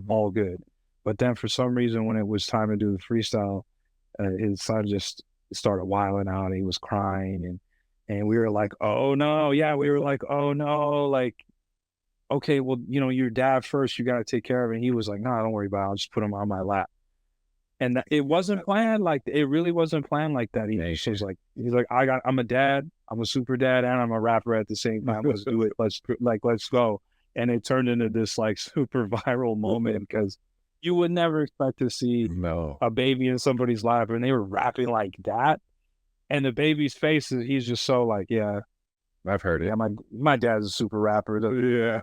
all good. But then for some reason, when it was time to do the freestyle, his son just started wilding out. He was crying, and we were like, oh no, yeah, we were like, oh no, like, okay, well, your dad first, you got to take care of it. And he was like, no, don't worry about it. I'll just put him on my lap. And it wasn't planned like, it really wasn't planned like that. He's like, I'm a dad, I'm a super dad, and I'm a rapper at the same time. Let's do it. Let's go. And it turned into this like super viral moment, because you would never expect to see a baby in somebody's lap, and they were rapping like that. And the baby's face is, he's just so like, yeah, I've heard it. Yeah, my dad's a super rapper. Yeah.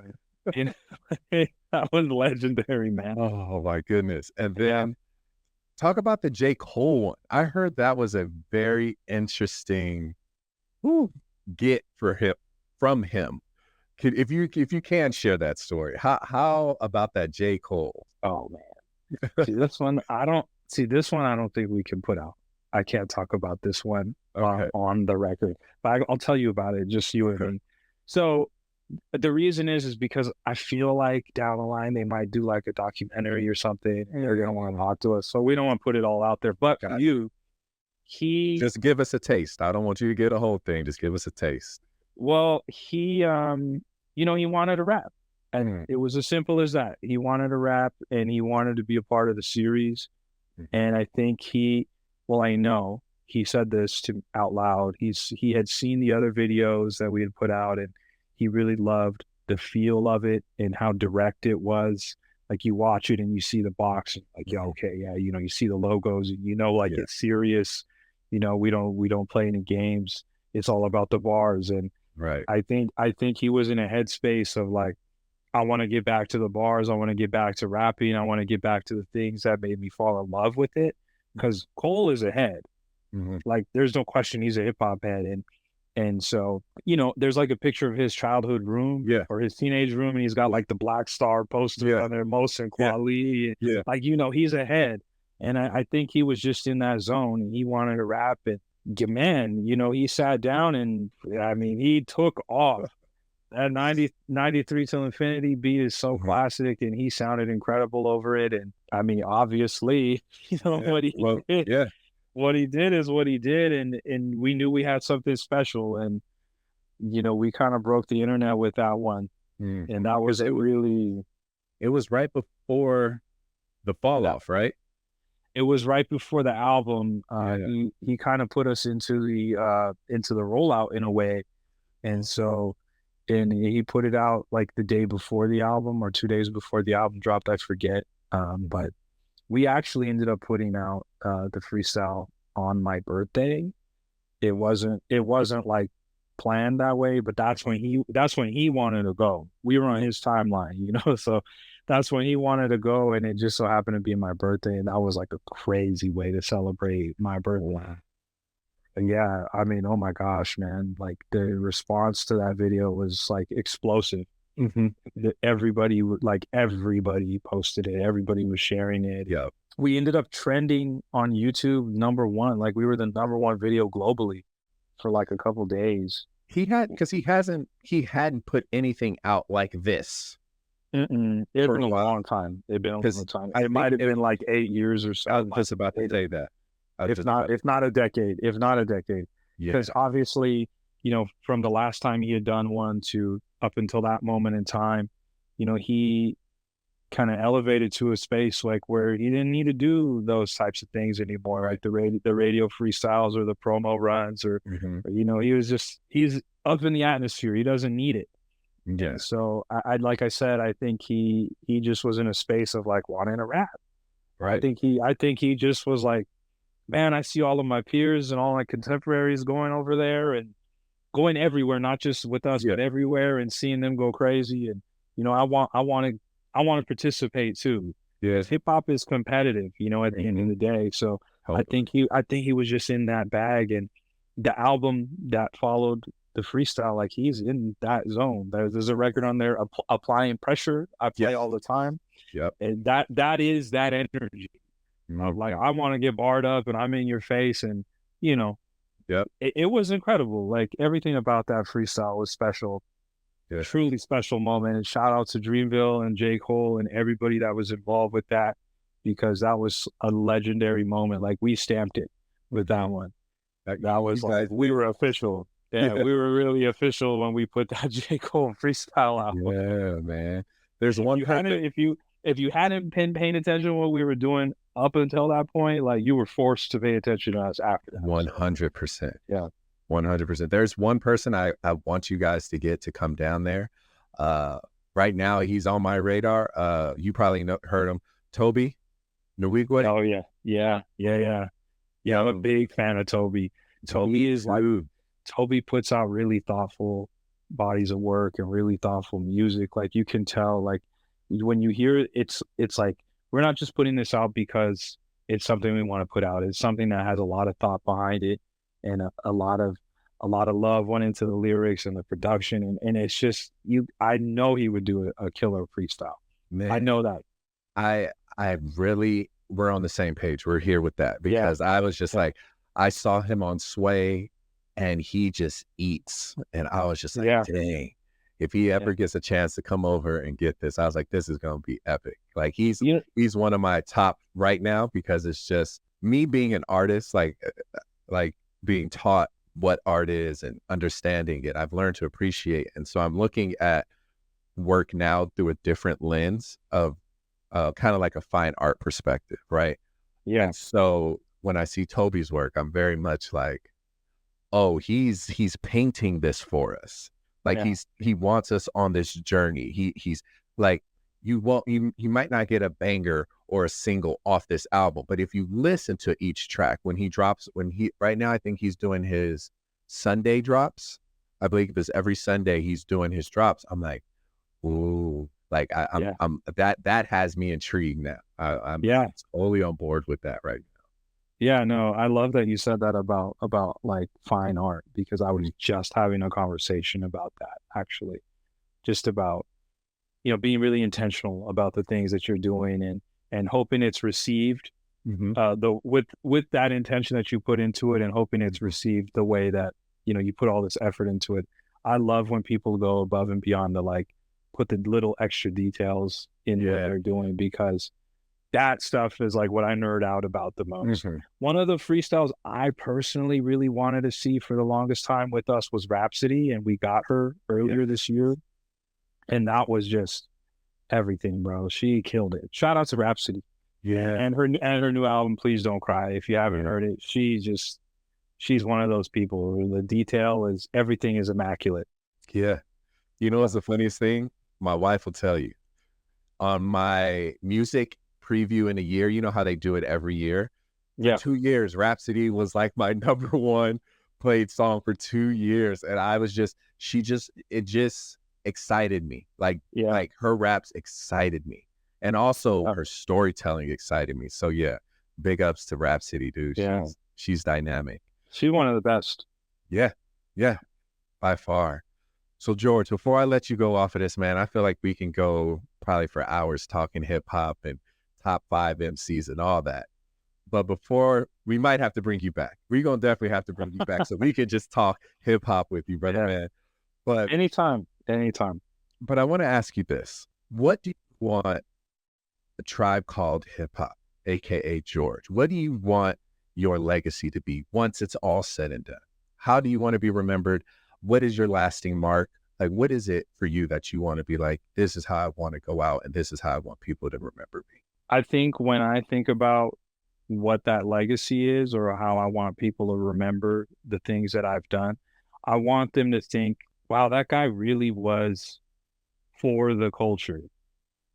That was legendary, man. Oh my goodness. And then talk about the J. Cole one. I heard that was a very interesting get from him. If you can share that story, how about that J. Cole? Oh man, this one I don't think we can put out. I can't talk about this one on the record, but I'll tell you about it, just you and me. So the reason is because I feel like down the line they might do like a documentary or something, and they're gonna want to talk to us. So we don't want to put it all out there. But for you, just give us a taste. I don't want you to get a whole thing. Just give us a taste. Well, he wanted to rap. And it was as simple as that. He wanted to rap, and he wanted to be a part of the series. And I think I know he said this out loud. He had seen the other videos that we had put out, and he really loved the feel of it and how direct it was. Like you watch it and you see the box, and like, you see the logos, and it's serious. We don't play any games. It's all about the bars. And I think he was in a headspace of like, I want to get back to the bars. I want to get back to rapping. I want to get back to the things that made me fall in love with it. Because Cole is a head. Like, there's no question he's a hip hop head. And so, there's like a picture of his childhood room or his teenage room, and he's got like the Black Star poster on there, Mohsen Kweli. Like, he's a head. And I think he was just in that zone, and he wanted to rap. And man, he sat down, and I mean, he took off. That 93 Till Infinity beat is so classic, and he sounded incredible over it. And I mean, obviously, what he did is what he did, and we knew we had something special, and we kind of broke the internet with that one. And that was it was right before the fall off, right? It was right before the album. He kind of put us into the rollout in a way. And so, and he put it out like the day before the album or 2 days before the album dropped, I forget. But we actually ended up putting out the freestyle on my birthday. It wasn't like planned that way, but that's when he wanted to go. We were on his timeline, so that's when he wanted to go, and it just so happened to be my birthday, and that was like a crazy way to celebrate my birthday. Yeah, I mean, oh my gosh, man. Like the response to that video was like explosive. Mm-hmm. Everybody posted it. Everybody was sharing it. Yeah. We ended up trending on YouTube #1. Like we were the #1 video globally for like a couple days. Because he hadn't put anything out like this It had for been a a while. long time. It had been a Because long time. I It might think have been like 8 years or so. I was just about to say that. If not a decade, if not a decade. Yeah. Because obviously, from the last time he had done one to up until that moment in time, he kind of elevated to a space like where he didn't need to do those types of things anymore, Right. like the radio freestyles or the promo runs Mm-hmm. or he's up in the atmosphere. He doesn't need it. Yeah. And so I like I said, I think he just was in a space of like wanting to rap. Right. I think he just was like, man, I see all of my peers and all my contemporaries going over there and going everywhere, not just with us, but everywhere, and seeing them go crazy. And I want to participate too. Yeah. Hip hop is competitive, at the end of the day. So I think he was just in that bag, and the album that followed the freestyle, like he's in that zone. There's a record on there, Applying Pressure. I play all the time. Yep. And that is that energy. Like I want to get barred up and I'm in your face, and Yep. it was incredible. Like everything about that freestyle was special. Yeah. Truly special moment. And shout out to Dreamville and J. Cole and everybody that was involved with that, because that was a legendary moment. Like we stamped it with that one. That was like we were official. Yeah, we were really official when we put that J. Cole freestyle out. Yeah, man. There's one if you hadn't been paying attention to what we were doing up until that point, like you were forced to pay attention to us after that. 100%. Yeah. 100%. There's one person I want you guys to get to come down there. Right now he's on my radar. You probably heard him. Toby Nwigwe. Oh yeah. Yeah, I'm a big fan of Toby. Toby puts out really thoughtful bodies of work and really thoughtful music. Like you can tell, like when you hear it, it's like we're not just putting this out because it's something we want to put out. It's something that has a lot of thought behind it, and a lot of love went into the lyrics and the production, and it's just I know he would do a killer freestyle. Man, I know that. I really, we're on the same page. We're here with that because I was just like, I saw him on Sway and he just eats, and I was just like, dang, if he ever gets a chance to come over and get this, I was like, this is gonna be epic. Like he's one of my top right now, because it's just me being an artist, like being taught what art is and understanding it. I've learned to appreciate, and so I'm looking at work now through a different lens of kind of like a fine art perspective, right? Yeah. And so when I see Toby's work, I'm very much like, oh, he's painting this for us. Like he wants us on this journey. He's like, you might not get a banger or a single off this album, but if you listen to each track right now, I think he's doing his Sunday drops. I believe it's every Sunday he's doing his drops. I'm like, ooh, like I'm that has me intrigued now. I'm totally on board with that right now. Yeah, no, I love that you said that about like fine art, because I was just having a conversation about that actually, just about being really intentional about the things that you're doing and hoping it's received with that intention that you put into it, and hoping it's received the way that you put all this effort into it. I love when people go above and beyond to like put the little extra details in what they're doing, because that stuff is like what I nerd out about the most. One of the freestyles I personally really wanted to see for the longest time with us was Rhapsody, and we got her earlier this year. And that was just everything, bro. She killed it. Shout out to Rhapsody. Yeah. And her new album, Please Don't Cry. If you haven't heard it, she's one of those people where the detail is, everything is immaculate. Yeah. You know what's the funniest thing? My wife will tell you. On my music preview in a year, you know how they do it every year? For 2 years, Rhapsody was like my #1 played song for 2 years. And I was it just excited me. Like her raps excited me. And also her storytelling excited me. So big ups to Rhapsody, dude. She's dynamic. She's one of the best. Yeah. Yeah. By far. So George, before I let you go off of this, man, I feel like we can go probably for hours talking hip hop and top 5 MCs and all that. But before, we might have to bring you back. We're going to definitely have to bring you back so we can just talk hip hop with you, brother, man. But anytime. But I want to ask you this. What do you want a tribe called hip hop, AKA George? What do you want your legacy to be once it's all said and done? How do you want to be remembered? What is your lasting mark? Like, what is it for you that you want to be like, this is how I want to go out and this is how I want people to remember me? I think when I think about what that legacy is or how I want people to remember the things that I've done, I want them to think, wow, that guy really was for the culture.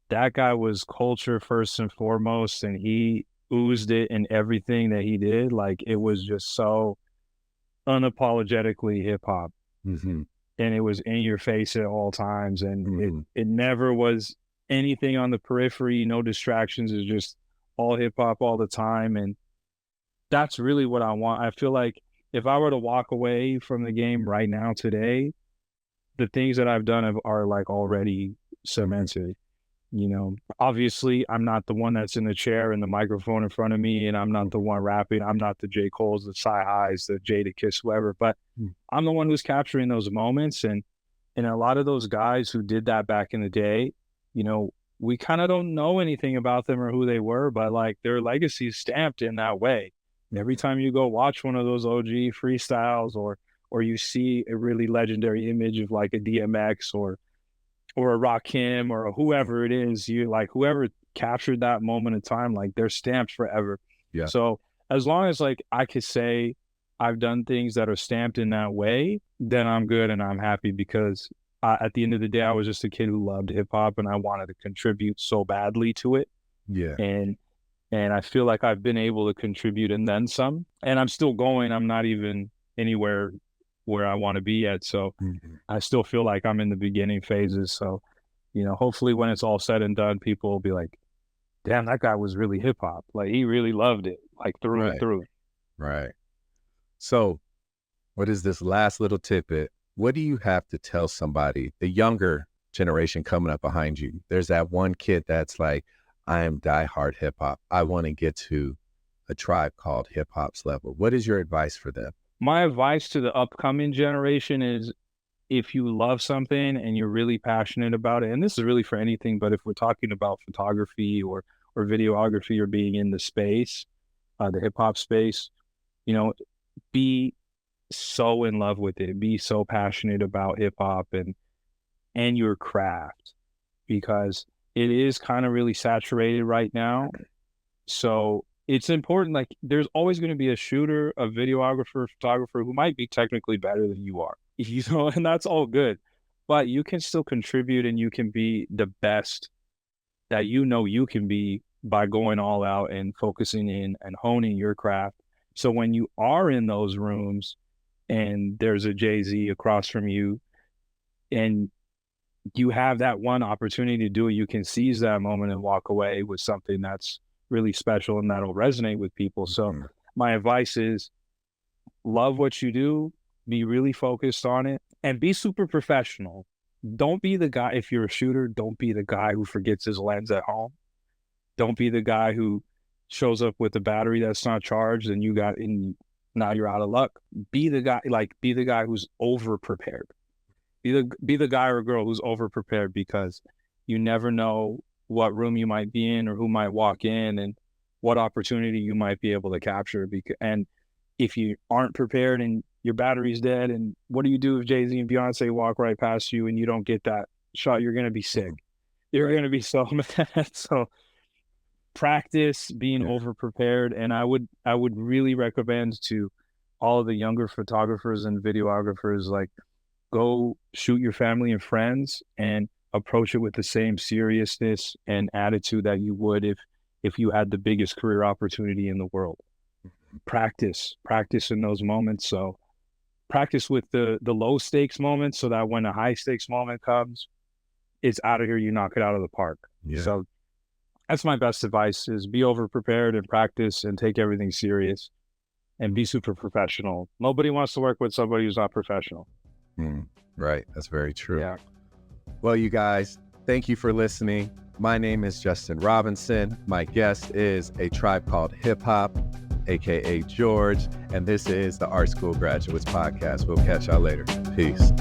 That guy was culture first and foremost, and he oozed it in everything that he did. Like, it was just so unapologetically hip hop. Mm-hmm. And it was in your face at all times. And Mm-hmm. it never was anything on the periphery, no distractions. It's just all hip hop all the time. And that's really what I want. I feel like if I were to walk away from the game right now today, the things that I've done are like already cemented. You know, obviously I'm not the one that's in the chair and the microphone in front of me, and I'm not the one rapping. I'm not the J. Cole's, the Sci-Highs, the Jada Kiss, whoever, but I'm the one who's capturing those moments. And a lot of those guys who did that back in the day, you know, we kind of don't know anything about them or who they were, but like their legacy is stamped in that way. Every time you go watch one of those OG freestyles, or you see a really legendary image of like a DMX or a Rakim or whoever it is, you like whoever captured that moment in time, like they're stamped forever. Yeah. So as long as like I could say I've done things that are stamped in that way, then I'm good and I'm happy, because at the end of the day, I was just a kid who loved hip hop and I wanted to contribute so badly to it. Yeah. And I feel like I've been able to contribute and then some, and I'm still going. I'm not even anywhere where I want to be yet. So I still feel like I'm in the beginning phases. So, you know, hopefully when it's all said and done, people will be like, damn, that guy was really hip hop. Like he really loved it, like through and through. Right. So what is this last little tidbit? What do you have to tell somebody, the younger generation coming up behind you? There's that one kid that's like, I am diehard hip hop. I want to get to a Tribe Called Hip Hop's level. What is your advice for them? My advice to the upcoming generation is, if you love something and you're really passionate about it, and this is really for anything, but if we're talking about photography or videography or being in the space, the hip hop space, you know, be so in love with it, be so passionate about hip hop and your craft, because it is kind of really saturated right now. So it's important. Like there's always going to be a shooter, a videographer, photographer who might be technically better than you are, you know, and that's all good, but you can still contribute and you can be the best that you know you can be by going all out and focusing in and honing your craft. So when you are in those rooms and there's a Jay-Z across from you and you have that one opportunity to do it, you can seize that moment and walk away with something that's really special and that'll resonate with people. So my advice is love what you do, be really focused on it, and be super professional. Don't be the guy, if you're a shooter, don't be the guy who forgets his lens at home. Don't be the guy who shows up with a battery that's not charged and now you're out of luck. Be the guy who's over prepared. Be the guy or girl who's over prepared, because you never know what room you might be in or who might walk in and what opportunity you might be able to capture. And if you aren't prepared and your battery's dead, and what do you do if Jay-Z and Beyonce walk right past you and you don't get that shot? You're going to be sick. You're going to be so mad. So practice being over prepared. And I would really recommend to all of the younger photographers and videographers, like, go shoot your family and friends and approach it with the same seriousness and attitude that you would if you had the biggest career opportunity in the world. Practice in those moments. So practice with the low stakes moments, so that when a high stakes moment comes, it's out of here. You knock it out of the park. Yeah. So that's my best advice, is be over prepared and practice and take everything serious. and be super professional. Nobody wants to work with somebody who's not professional. Right. That's very true. Yeah. Well, you guys, thank you for listening. My name is Justin Robinson. My guest is A Tribe Called Hip Hop, aka George, and this is the Art School Graduates Podcast. We'll catch y'all later. Peace.